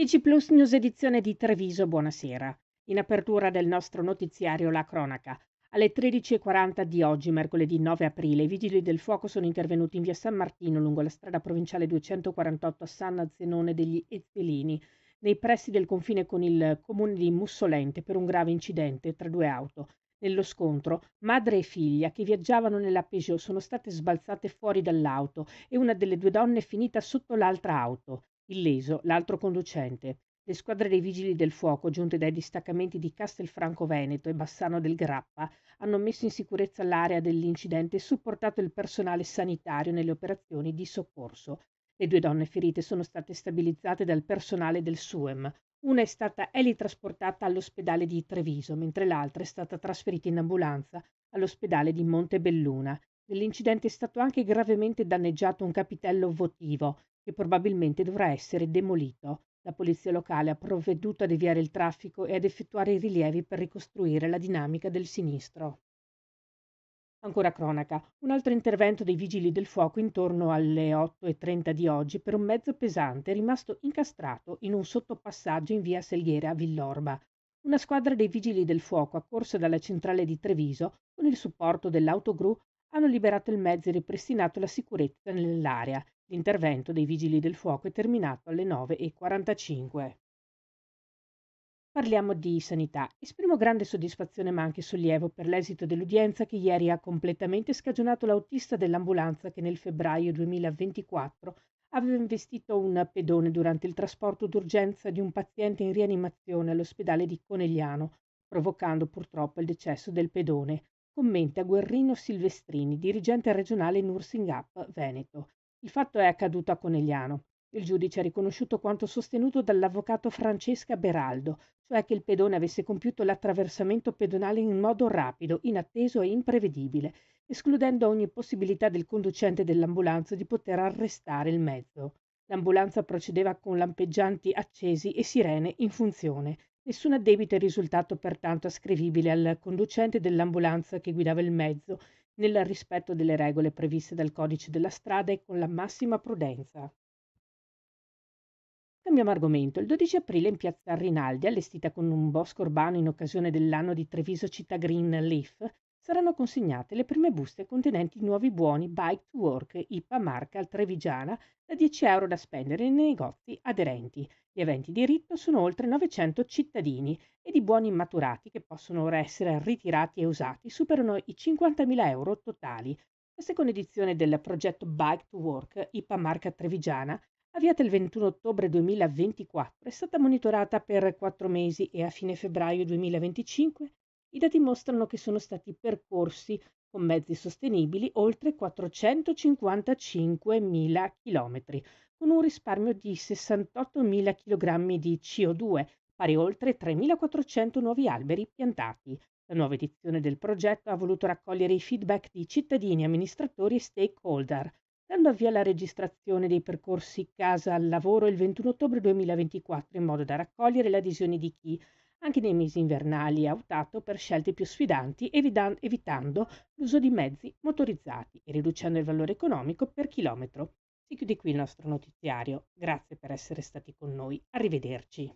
TG Plus News edizione di Treviso, buonasera. In apertura del nostro notiziario La Cronaca. Alle 13:40 di oggi, mercoledì 9 aprile, i vigili del fuoco sono intervenuti in via San Martino lungo la strada provinciale 248 a San Zenone degli Ezzelini, nei pressi del confine con il comune di Mussolente per un grave incidente tra due auto. Nello scontro, madre e figlia che viaggiavano nella Peugeot sono state sbalzate fuori dall'auto e una delle due donne è finita sotto l'altra auto. Illeso l'altro conducente. Le squadre dei vigili del fuoco, giunte dai distaccamenti di Castelfranco Veneto e Bassano del Grappa, hanno messo in sicurezza l'area dell'incidente e supportato il personale sanitario nelle operazioni di soccorso. Le due donne ferite sono state stabilizzate dal personale del SUEM. Una è stata elitrasportata all'ospedale di Treviso, mentre l'altra è stata trasferita in ambulanza all'ospedale di Montebelluna. Nell'incidente è stato anche gravemente danneggiato un capitello votivo, che probabilmente dovrà essere demolito. La polizia locale ha provveduto a deviare il traffico e ad effettuare i rilievi per ricostruire la dinamica del sinistro. Ancora cronaca, un altro intervento dei vigili del fuoco intorno alle 8:30 di oggi per un mezzo pesante rimasto incastrato in un sottopassaggio in via Selghiera a Villorba. Una squadra dei vigili del fuoco accorsa dalla centrale di Treviso con il supporto dell'autogru hanno liberato il mezzo e ripristinato la sicurezza nell'area. L'intervento dei vigili del fuoco è terminato alle 9:45. Parliamo di sanità. Esprimo grande soddisfazione ma anche sollievo per l'esito dell'udienza che ieri ha completamente scagionato l'autista dell'ambulanza che nel febbraio 2024 aveva investito un pedone durante il trasporto d'urgenza di un paziente in rianimazione all'ospedale di Conegliano, provocando purtroppo il decesso del pedone. Commenta Guerrino Silvestrini, dirigente regionale Nursing Up Veneto. Il fatto è accaduto a Conegliano. Il giudice ha riconosciuto quanto sostenuto dall'avvocato Francesca Beraldo, cioè che il pedone avesse compiuto l'attraversamento pedonale in modo rapido, inatteso e imprevedibile, escludendo ogni possibilità del conducente dell'ambulanza di poter arrestare il mezzo. L'ambulanza procedeva con lampeggianti accesi e sirene in funzione. Nessun addebito è risultato pertanto ascrivibile al conducente dell'ambulanza che guidava il mezzo, nel rispetto delle regole previste dal codice della strada e con la massima prudenza. Cambiamo argomento. Il 12 aprile in piazza Rinaldi, allestita con un bosco urbano in occasione dell'anno di Treviso Città Green Leaf, saranno consegnate le prime buste contenenti i nuovi buoni Bike to Work IPA marca trevigiana da 10 euro da spendere nei negozi aderenti. Gli aventi diritto sono oltre 900 cittadini ed i buoni immaturati che possono ora essere ritirati e usati superano i 50.000 euro totali. La seconda edizione del progetto Bike to Work IPA marca trevigiana, avviata il 21 ottobre 2024, è stata monitorata per 4 mesi e a fine febbraio 2025 i dati mostrano che sono stati percorsi con mezzi sostenibili oltre 455.000 chilometri, con un risparmio di 68.000 kg di CO2, pari a oltre 3.400 nuovi alberi piantati. La nuova edizione del progetto ha voluto raccogliere i feedback di cittadini, amministratori e stakeholder, dando avvio alla registrazione dei percorsi casa al lavoro il 21 ottobre 2024 in modo da raccogliere le adesioni di chi, anche nei mesi invernali, ha optato per scelte più sfidanti, evitando l'uso di mezzi motorizzati e riducendo il valore economico per chilometro. Si chiude qui il nostro notiziario. Grazie per essere stati con noi. Arrivederci.